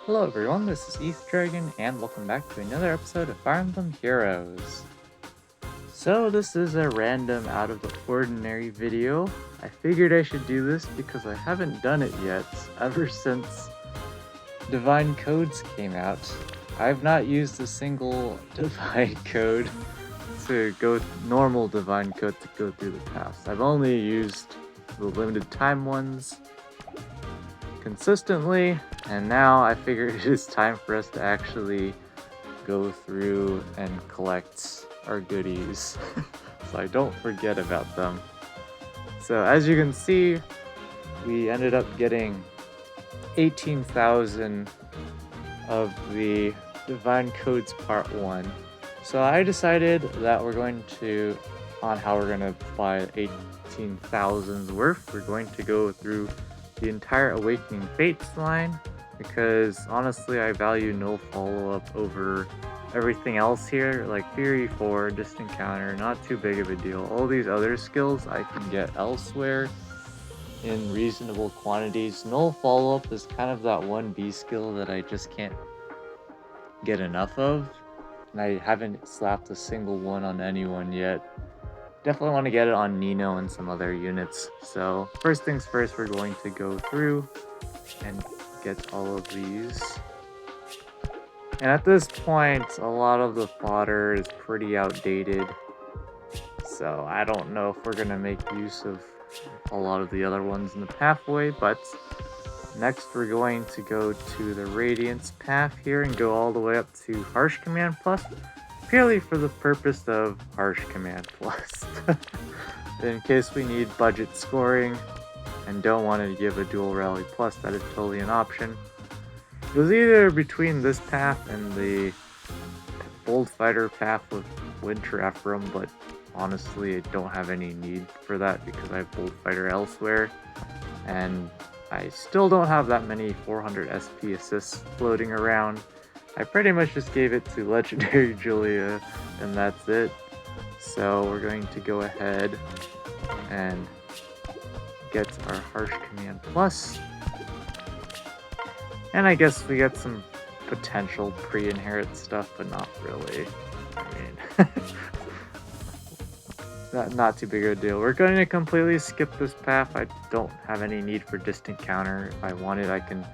Hello everyone, this is East Dragon, and welcome back to another episode of Fire Emblem Heroes. So this is a random out of the ordinary video. I figured I should do this because I haven't done it yet ever since Divine Codes came out. I've not used a single Divine Code to go normal Divine Code to go through the paths. I've only used the limited time ones consistently, and now I figured it is time for us to actually go through and collect our goodies so I don't forget about them. So as you can see, we ended up getting 18,000 of the Divine Codes Part 1. So I decided that we're going to, on how we're going to buy 18,000's worth, we're going to go through the entire Awakening Fates line, because honestly I value no follow-up over everything else here. Like Fury 4, Distant Counter, not too big of a deal. All these other skills I can get elsewhere in reasonable quantities. Null follow-up is kind of that one B skill that I just can't get enough of, and I haven't slapped a single one on anyone yet. Definitely want to get it on Nino and some other units. So first things first, we're going to go through and get all of these. And at this point, a lot of the fodder is pretty outdated. So I don't know if we're going to make use of a lot of the other ones in the pathway, but next we're going to go to the Radiance path here and go all the way up to Harsh Command Plus, purely for the purpose of Harsh Command Plus. In case we need budget scoring and don't want to give a dual rally plus, that is totally an option. It was either between this path and the Bold Fighter path with Winter Ephraim, but honestly I don't have any need for that because I have Bold Fighter elsewhere, and I still don't have that many 400 SP assists floating around. I pretty much just gave it to Legendary Julia, and that's it. So we're going to go ahead and get our Harsh Command Plus. And I guess we get some potential pre-inherit stuff, but not really. I mean, not too big of a deal. We're going to completely skip this path. I don't have any need for Distant Counter. If I want it, I can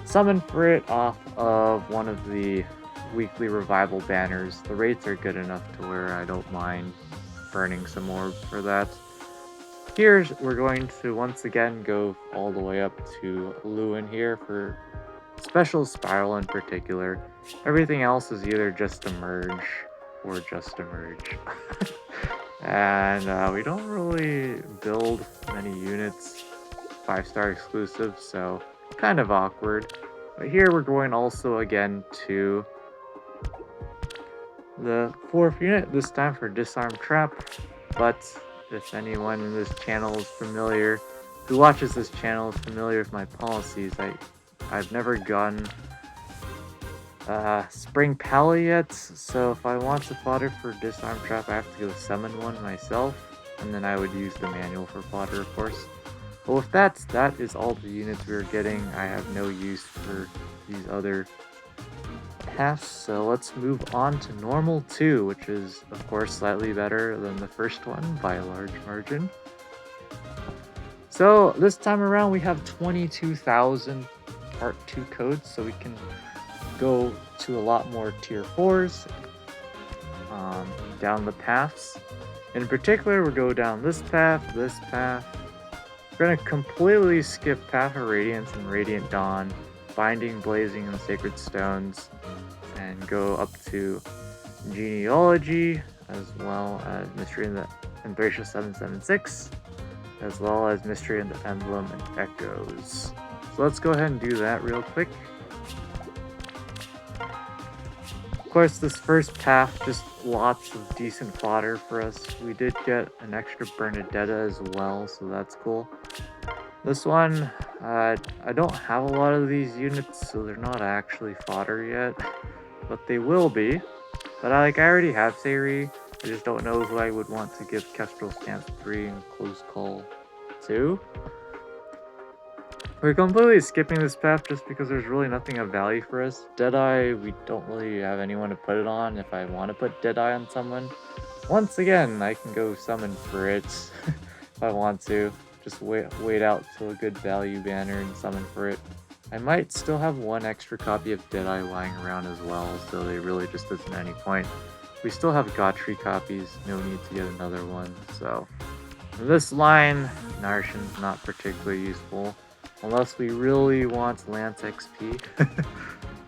summon for it off of one of the weekly revival banners. The rates are good enough to where I don't mind burning some orbs for that. Here, we're going to once again go all the way up to Lewin here for Special Spiral in particular. Everything else is either just a merge or just a merge. And we don't really build many units 5-star exclusive, so kind of awkward. But here we're going also again to the 4th unit, this time for Disarm Trap. But if anyone in this channel is familiar, who watches this channel is familiar with my policies, I've never gotten Spring Pally yet, so if I want to fodder for Disarm Trap, I have to go summon one myself, and then I would use the manual for fodder, of course. But with that is all the units we're getting. I have no use for these other paths, so let's move on to Normal 2, which is, of course, slightly better than the first one by a large margin. So this time around, we have 22,000 Part 2 codes, so we can go to a lot more tier 4s down the paths. In particular, we'll go down this path. We're going to completely skip Path of Radiance and Radiant Dawn, Binding, Blazing, and the Sacred Stones, and go up to Genealogy, as well as Mystery in the Embracia 776, as well as Mystery in the Emblem and Echoes. So let's go ahead and do that real quick. Of course, this first path, just lots of decent fodder for us. We did get an extra Bernadetta as well, so that's cool. This one, I don't have a lot of these units, so they're not actually fodder yet, but they will be. But I already have Sayri. I just don't know who I would want to give Kestrel Stance 3 and Close Call 2. We're completely skipping this path just because there's really nothing of value for us. Deadeye, we don't really have anyone to put it on. If I want to put Deadeye on someone, once again, I can go summon for it if I want to. Just wait out till a good value banner and summon for it. I might still have one extra copy of Deadeye lying around as well, so there really just isn't any point. We still have Godfrey copies, no need to get another one, so... In this line, Narshan's not particularly useful, unless we really want Lance XP.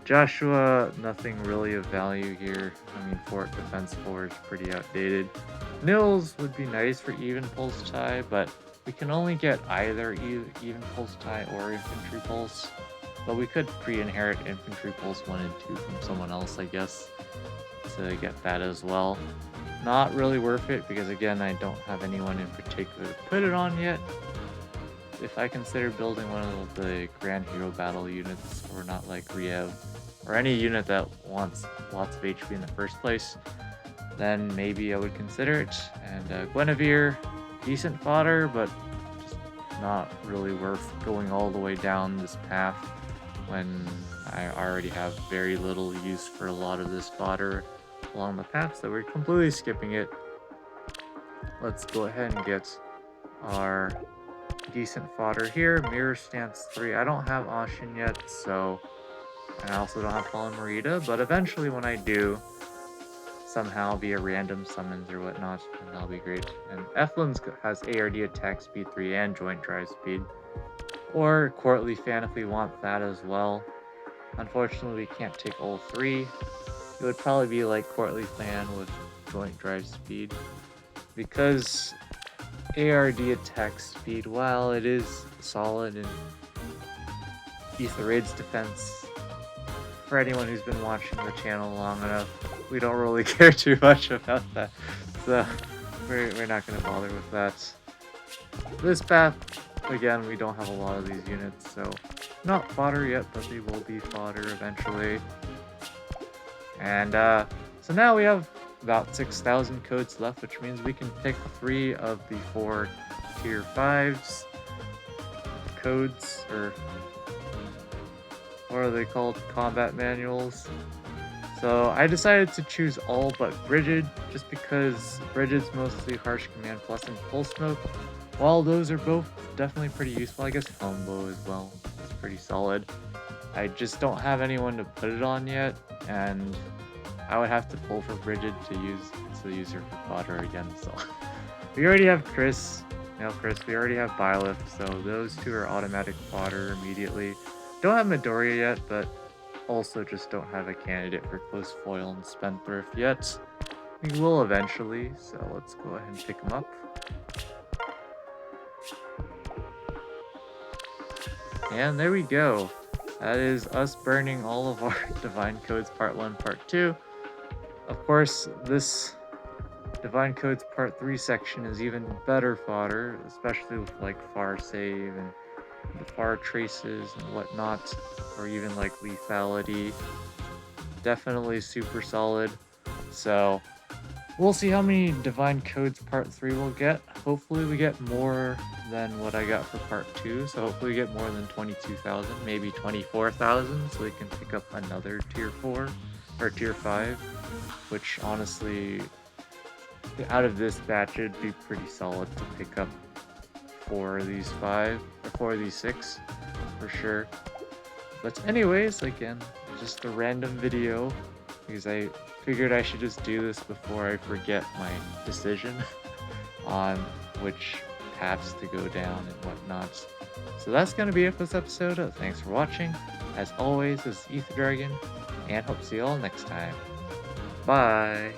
Joshua, nothing really of value here. I mean, Fort Defense 4 is pretty outdated. Nils would be nice for even pulse tie, but we can only get either even pulse tie or infantry pulse. But we could pre-inherit infantry pulse 1 and 2 from someone else, I guess, to get that as well. Not really worth it because, again, I don't have anyone in particular to put it on yet. If I consider building one of the Grand Hero Battle units, or not like Riev, or any unit that wants lots of HP in the first place, then maybe I would consider it. And Guinevere, decent fodder, but just not really worth going all the way down this path when I already have very little use for a lot of this fodder along the path, so we're completely skipping it. Let's go ahead and get our decent fodder here. Mirror Stance 3. I don't have Ashin yet, so I also don't have Fallen Marita, but eventually when I do, somehow via random summons or whatnot, then that'll be great. And Eflin's has ARD attack speed 3 and joint drive speed. Or Courtly Fan if we want that as well. Unfortunately, we can't take all 3. It would probably be like Courtly Fan with joint drive speed. Because ARD attack speed, while it is solid in Ether Raid's defense, for anyone who's been watching the channel long enough, we don't really care too much about that. So we're not going to bother with that. This path, again, we don't have a lot of these units, so not fodder yet, but they will be fodder eventually. And so now we have about 6,000 codes left, which means we can pick 3 of the 4 tier 5s codes, or what are they called? Combat manuals. So I decided to choose all but Brigid, just because Brigid's mostly Harsh Command Plus and Full Smoke. While those are both definitely pretty useful, I guess Helmbow as well is pretty solid. I just don't have anyone to put it on yet, and I would have to pull for Brigid to use her for fodder again. So we already have Chris, we already have Byleth, so those 2 are automatic fodder immediately. Don't have Midoriya yet, but also just don't have a candidate for Close Foil and Spendthrift yet. We will eventually, so let's go ahead and pick them up. And there we go. That is us burning all of our Divine Codes Part 1, Part 2. Of course, this Divine Codes Part 3 section is even better fodder, especially with like Far Save and the Far Traces and whatnot, or even like Lethality. Definitely super solid. So we'll see how many Divine Codes Part 3 we'll get. Hopefully we get more than what I got for Part 2, so hopefully we get more than 22,000, maybe 24,000, so we can pick up another Tier 4, or Tier 5, which honestly, out of this batch, it'd be pretty solid to pick up 4 of these 5, or 4 of these 6, for sure. But anyways, again, just a random video, because I figured I should just do this before I forget my decision on which paths to go down and whatnot. So that's going to be it for this episode. Thanks for watching. As always, this is Ether Dragon, and hope to see you all next time. Bye!